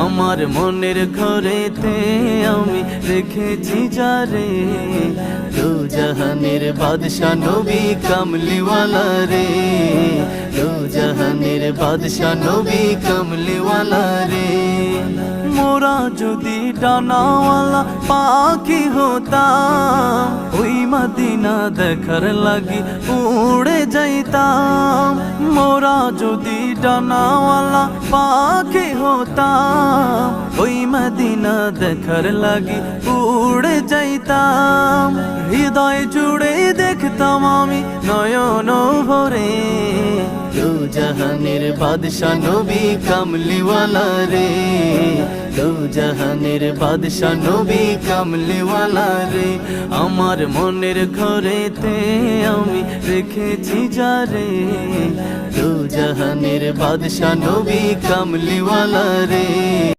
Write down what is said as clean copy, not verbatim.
আমার মনের ঘরেতে আমি রেখেছি যারে, দু জাহানের বাদশা নবী কামলিওয়ালা রে, দু জাহানের বাদশা নবী কামলিওয়ালা রে। মোরা যদি ডানাওয়ালা পাখি হতাম, ওই মদিনা দেখার লাগি উড়ে যাইতাম। মোরা যদি ডানাওয়ালা পাখি হতাম, ওই মদিনা দেখার লাগি উড়ে যাইতাম। হৃদয় জুড়ে দেখতাম আমি নয়ন ভরে, দু জাহানের বাদশা নবী কামলিওয়ালা রে, দু জাহানের বাদশা নবী কামলিওয়ালা রে। আমার মনের ঘরেতে আমি রেখেছি যারে, দু জাহানের বাদশা নবী কামলিওয়ালা রে।